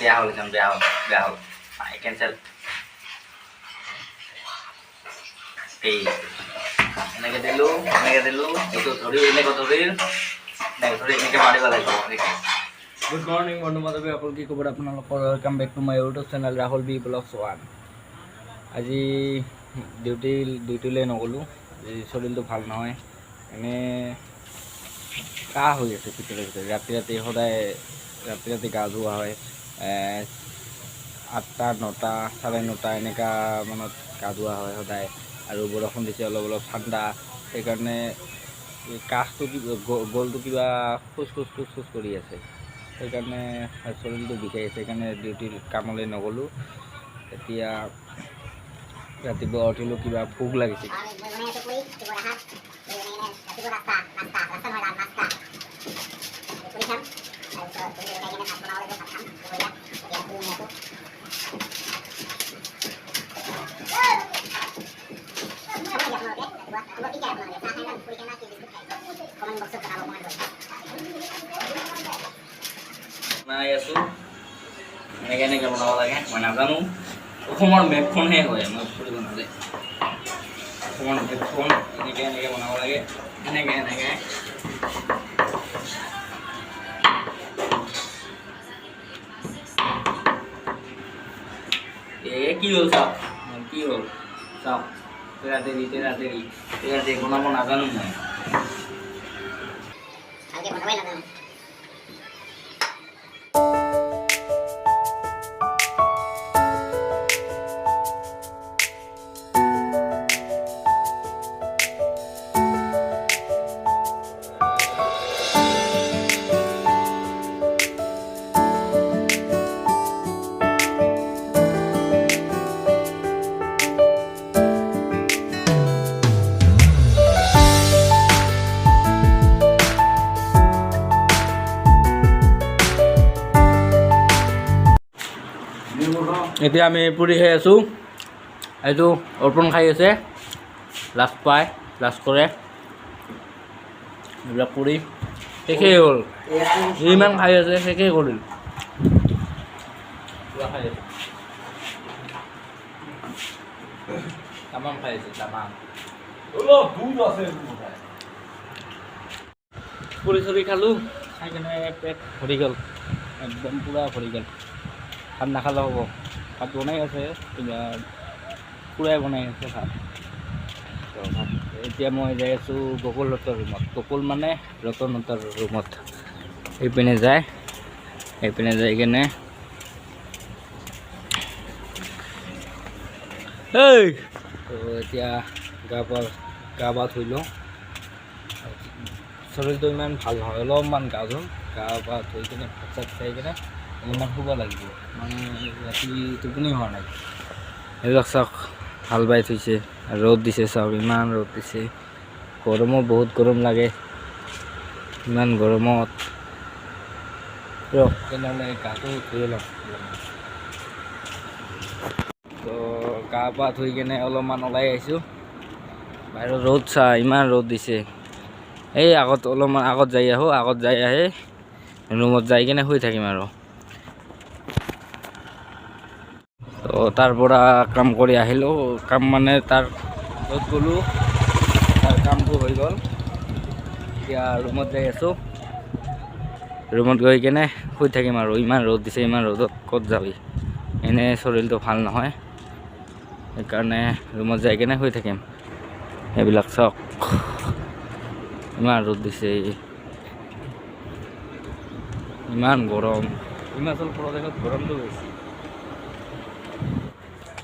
বেয়া হ'ল একদম বেয়া হ'ল নাই কেঞ্চেল এই এনেকৈ দিলোঁ এইটো ধৰি এনেকৈ মাৰিব লাগিব গুড মৰ্নিং বন্ধু বান্ধৱী সকল কি খবৰ আপোনালোকৰ welcome back to my YouTube channel Rahul B vlogs 1 আজি ডিউটিলৈ নগ'লোঁ শৰীৰটো ভাল নহয় এনে কাহ হৈ আছে ভিতৰে ৰাতি সদায় ৰাতি গা ধোৱা হয় 8টা 9টা 9:30 এনেকুৱা মানত গা ধোৱা হয় সদায় আৰু বৰষুণ দিছে অলপ ঠাণ্ডা সেইকাৰণে কাহটো গলটো কিবা খুচ কৰি আছে সেইকাৰণে শৰীৰটো বিষাই আছে সেইকাৰণে ডিউটিৰ কামলৈ নগ'লোঁ এতিয়া ৰাতিপুৱা উঠিলোঁ কিবা ভোক লাগিছে বনাই আছোঁ এনেকৈ বনাব লাগে মই নাজানো অসমৰ মেপখনহে হয় মই ফুৰিব নাযায় অসমৰ মেপখন এনেকৈ বনাব লাগে এনেকৈ কি হ'ল চাওক তেৰা দেৰি বনাব নাজানো মই এতিয়া আমি পুৰি খাই আছোঁ এইটো অৰ্পণ খাই আছে লাষ্ট কৰে এইবিলাক পুৰি শেষেই হ'ল ইমান খাই আছে শেষেই কৰিল তামাম খাই আছে তামাম পুৰি চুৰি খালোঁ খাই কিনে পেট ভৰি গ'ল একদম পূৰা ভৰি গ'ল ভাত নাখালেও হ'ব ভাত বনাই আছে পুৰাই বনাই আছে ভাত তো ভাত এতিয়া মই যাই আছোঁ গকুলহঁতৰ ৰুমত গকুল মানে ৰতনহঁতৰ ৰুমত এইপিনে যাই কিনে এই তো এতিয়া গা পা ধুই লওঁ শৰীৰটো ইমান ভাল নহয় অলপমান গা পা ধুই কিনে ভাত চাত খাই কিনে অলপমান শুব লাগিব মানে ৰাতি টোপনি হোৱা নাই এইবিলাক চাওক হাল বাই থৈছে ৰ'দ দিছে চাওক ইমান ৰ'দ দিছে গৰমত বহুত গৰম লাগে ইমান গৰমত তেনেহ'লে গাটো ধুই লওঁ তো গা পা ধুই কিনে অলপমান ওলাই আহিছোঁ বাহিৰত ৰ'দ চা ইমান ৰ'দ দিছে এই অলপমান আগত যাই আহি ৰুমত যাই কিনে শুই থাকিম আৰু তো তাৰ পৰা কাম কৰি আহিলোঁ কাম মানে তাৰ য'ত গ'লোঁ তাৰ কামটো হৈ গ'ল এতিয়া ৰুমত যাই আছোঁ ৰুমত গৈ কিনে শুই থাকিম আৰু ইমান ৰ'দ দিছে ইমান ৰ'দত ক'ত যাবি এনে শৰীৰটো ভাল নহয় সেইকাৰণে ৰুমত যাই কিনে শুই থাকিম এইবিলাক চাওক ইমান ৰ'দ দিছে ইমান গৰম হিমাচল প্ৰদেশত গৰমটো বেছি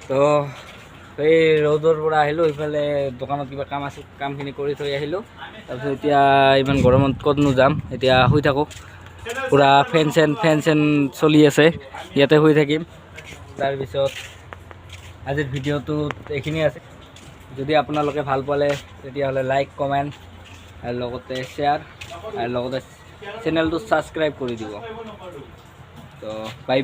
তো এই ৰ'দৰ পৰা আহিলোঁ ইফালে দোকানত কিবা কাম আছে কামখিনি কৰি থৈ আহিলোঁ তাৰপিছত এতিয়া ইমান গৰমত ক'তনো যাম এতিয়া শুই থাকোঁ পূৰা ফেন চেন চলি আছে ইয়াতে শুই থাকিম তাৰপিছত আজিৰ ভিডিঅ'টোত এইখিনি আছে যদি আপোনালোকে ভাল পালে তেতিয়াহ'লে লাইক কমেণ্ট আৰু লগতে শ্বেয়াৰ আৰু লগতে চেনেলটো ছাবস্ক্ৰাইব কৰি দিব তো বাই